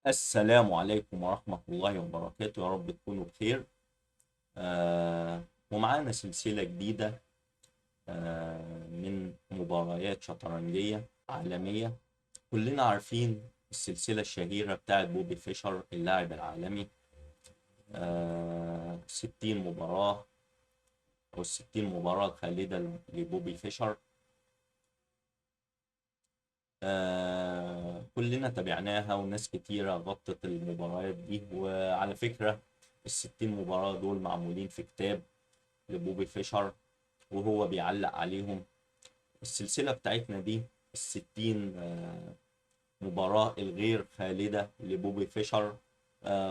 السلام عليكم ورحمة الله وبركاته، يا رب تكونوا بخير. ومعانا سلسلة جديدة من مباريات شطرنجية عالمية. كلنا عارفين السلسلة الشهيرة بتاعت بوبي فيشر اللاعب العالمي. 60 مباراة أو الستين مباراة الخالدة لبوبي فيشر. كلنا تابعناها وناس كتيرة غطت المباريات دي، وعلى فكرة الستين مباراة دول معمولين في كتاب لبوبي فيشر وهو بيعلق عليهم. السلسلة بتاعتنا دي الستين مباراة الغير خالدة لبوبي فيشر.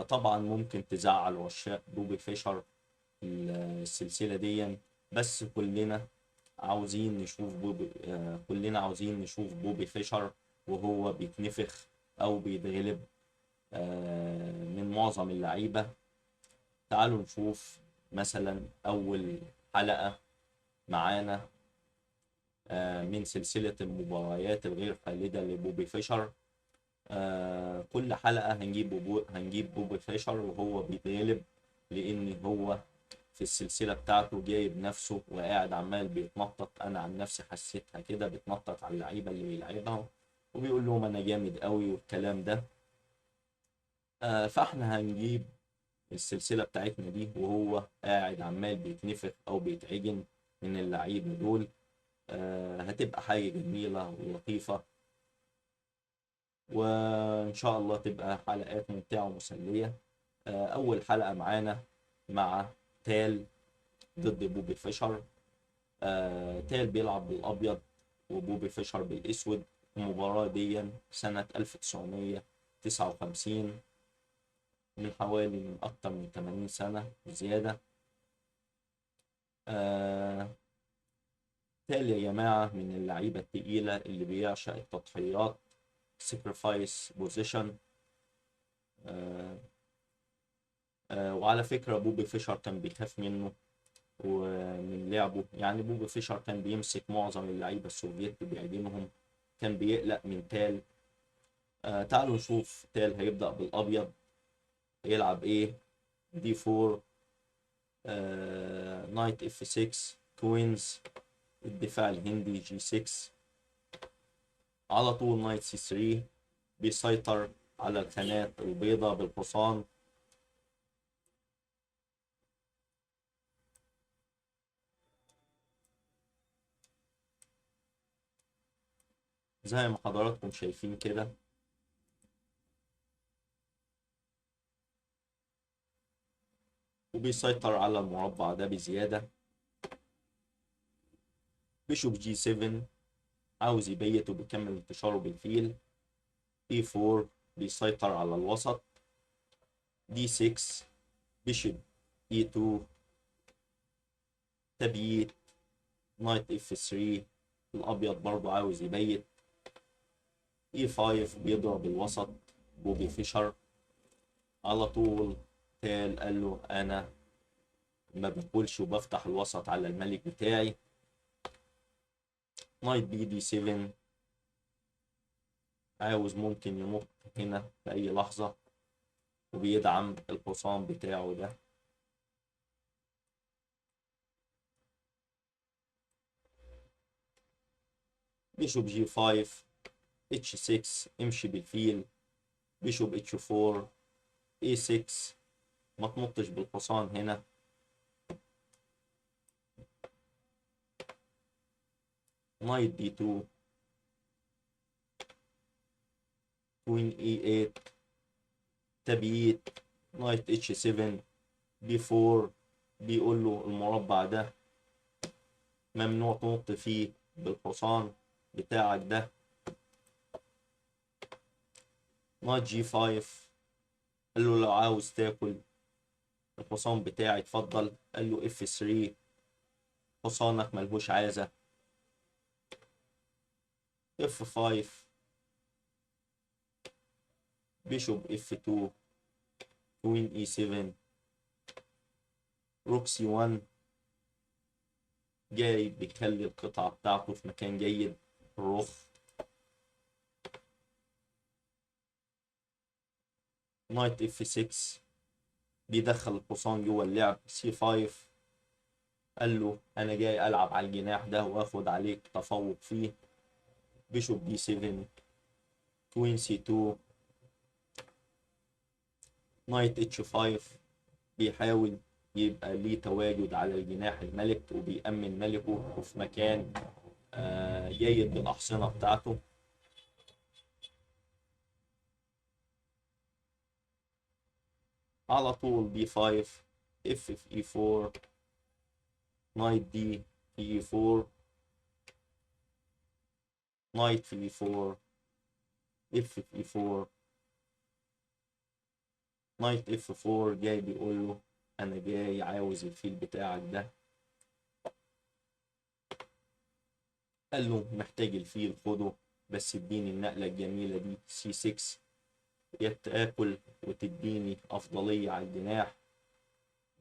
طبعا ممكن تزعل عشاق بوبي فيشر السلسلة دي، بس كلنا عاوزين نشوف بوبي فيشر وهو بيتنفخ او بيتغلب من معظم اللعيبة. تعالوا نشوف مثلا اول حلقة معانا من سلسلة المباريات الغير خالدة لبوبي فيشر. كل حلقة هنجيب بوبي فيشر وهو بيتغلب، لان هو في السلسلة بتاعته جايب نفسه وقاعد عمال بيتنطط. أنا عن نفسي حسيتها كده، بيتنطط على اللعيبة اللي بيلعبها وبيقول لهم أنا جامد قوي والكلام ده. فاحنا هنجيب السلسلة بتاعتنا دي وهو قاعد عمال بيتنفخ أو بيتعجن من اللعيبة دول. هتبقى حاجة جميلة ولطيفة، وإن شاء الله تبقى حلقات ممتعة ومسلية. أول حلقة معانا مع تال ضد بوبي فيشر. تال بيلعب بالأبيض وبوبي فيشر بالأسود. المباراة دي سنة 1959، من أكتر من 80 سنة زيادة. آه تال يا جماعة من اللعيبة التقيلة اللي بيعشق التضحيات، sacrifice position. آه وعلى فكرة بوبي فيشر كان بيخاف منه ومن لعبه. يعني بوبي فيشر كان بيمسك معظم اللعيبة السوفييت بيعجنهم، كان بيقلق من تال. تعالوا نشوف تال هيبدأ بالأبيض، هيلعب إيه؟ دي 4، نايت اف 6، كوينز، الدفاع الهندي جي 6، على طول نايت سي 3، بيسيطر على الخانات البيضاء بالحصان. زي ما حضراتكم شايفين كده، وبيسيطر على المربع ده بزيادة. بيشوب جي 7، عاوز يبيت وبيكمل انتشاره بالفيل. اي 4، بيسيطر على الوسط. دي 6، بيشوب اي 2، تبييت. نايت اف 3، الابيض برضو عاوز يبيت. اي 5، بيضرب الوسط بوبي فيشر. على طول تال قال له انا ما باكلش وبفتح الوسط على الملك بتاعي. نايت بي دي 7، عاوز ممكن ينط هنا في اي لحظة وبيدعم الحصان بتاعه ده. بيشوب جي 5، اتش 6، امشي بالفيل. بيشوب اتش 4، اي 6، ما تنطش بالحصان هنا. نايت دي 2، كوين اي 8، تبييت. نايت اتش 7، بي 4، بيقول له المربع ده ممنوع تنط فيه بالحصان بتاعك ده. نايت جي 5، قال له لو عاوز تاكل الحصان بتاعي اتفضل. قال له اف 3، حصانك ملهوش عازة. اف 5، بيشوب اف 2، كوين اي 7، روك سي 1، جاي بيخلي القطعة بتاعته في مكان جيد. الرخ. نايت اف 6 بيدخل الحصان جوه اللعب. سي 5 قال له انا جاي العب على الجناح ده واخد عليك تفوق فيه. بيشوب دي 7، كوين سي 2، نايت اتش 5 بيحاول يبقى ليه تواجد على الجناح الملك وبيأمن ملكه وفي مكان جيد بالأحصنة بتاعته. على طول بي 5، اف في اي 4، نايت دي في اي 4، نايت في اي 4، اف في اي 4، نايت اف 4. جاي بيقول له انا جاي عاوز الفيل بتاعك ده. قال له محتاج الفيل خده، بس اديني النقلة الجميلة دي. سي 6 تاكل وتديني أفضلية على الجناح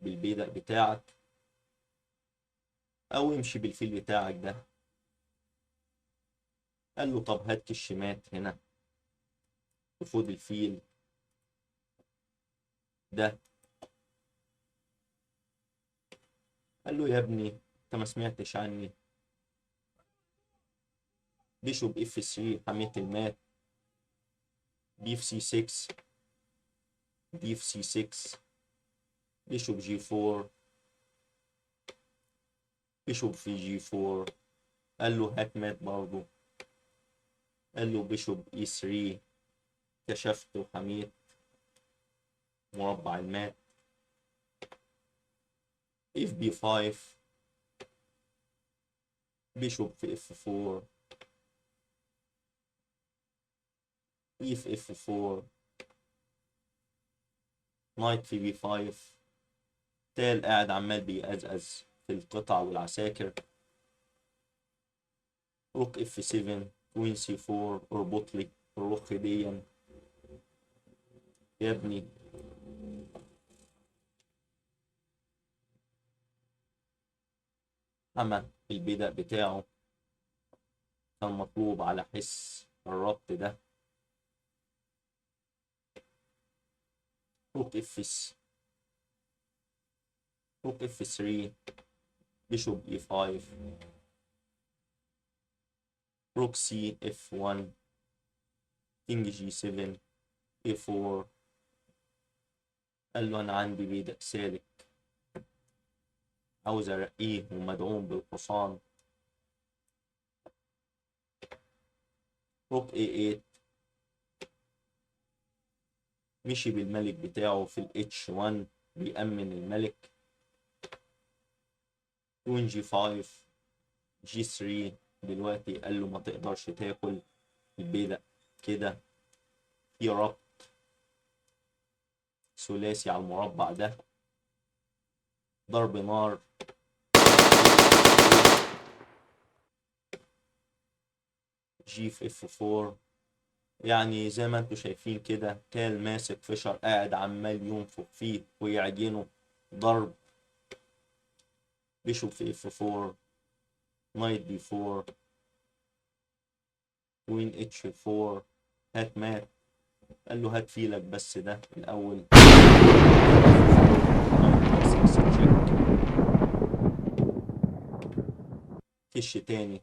بالبيدق بتاعك، أو امشي بالفيل بتاعك ده. قال له طب هات كشمات هنا وخد الفيل ده. قال له يا ابني انت ما سمعتش عني. بيشوب اف 3 حمية المات. بي في سي 6، دي في سي 6، بيشوب جي 4، بيشوب في جي 4. قال له هات مات برضه. قال له بيشوب اي 3، كشفت وحميت مربع المات. اف بي 5، بيشوب في اف 4، اي في اف 4، نايت في بي 5. تال قاعد عمال بيقزقز في القطع والعساكر. روك اف 7، كوين سي 4، اربط لي الرخ ديا يا ابني. عمل البدأ بتاعه، كان مطلوب على حس الربط ده. روك اف روك اف 3، بيشوب اي 5، روك سي اف 1، كينج جي 7، اي 4. قال له انا عندي بيدق سالك عاوز ارقيه ومدعوم بالحصان. روك اي 8، مشي بالملك بتاعه في الاتش 1 بيأمن الملك. كوين جي 5، جي 3. دلوقتي قال له ما تقدرش تاكل البيدق كده، في ربط ثلاثي على المربع ده. ضرب نار. جي في اف 4. يعني زي ما انتوا شايفين كده، تال ماسك فيشر قاعد عمال ينفخ فيه ويعجنه ضرب. بيشوب في اف 4، نايت بي 4، كوين اتش 4. هات مات. قال له هات فيلك بس ده الاول. كش تاني.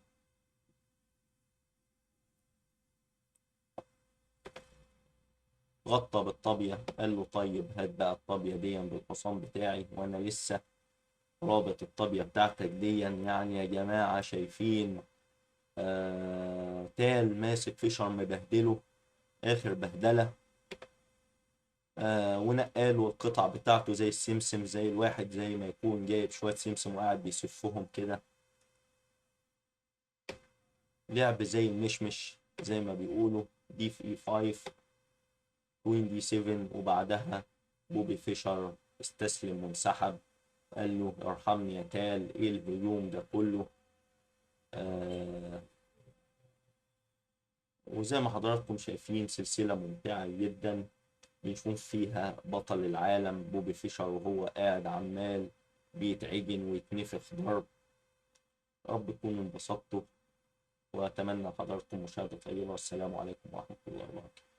غطى بالطابية. قال له طيب هات بقى الطابية دي بالحصان بتاعي وانا لسه رابط الطابية بتاعتك دي. يعني يا جماعة شايفين تال ماسك فيشر مبهدله اخر بهدلة. ونقاله القطع بتاعته زي السمسم، زي الواحد زي ما يكون جايب شوية سمسم وقاعد بيسفهم كده. لعب زي المشمش زي ما بيقولوا. دي في اي 5، كوين دي 7. وبعدها بوبي فيشر استسلم وانسحب. قال له ارحمني يا تال، ايه الهجوم ده كله؟ وزي ما حضراتكم شايفين سلسلة ممتعة جدا، بنشوف فيها بطل العالم بوبي فيشر وهو قاعد عمال بيتعجن ويتنفخ ضرب. رب تكونوا انبسطتوا، وأتمنى حضراتكم مشاهدة طيبة. والسلام عليكم ورحمة الله وبركاته.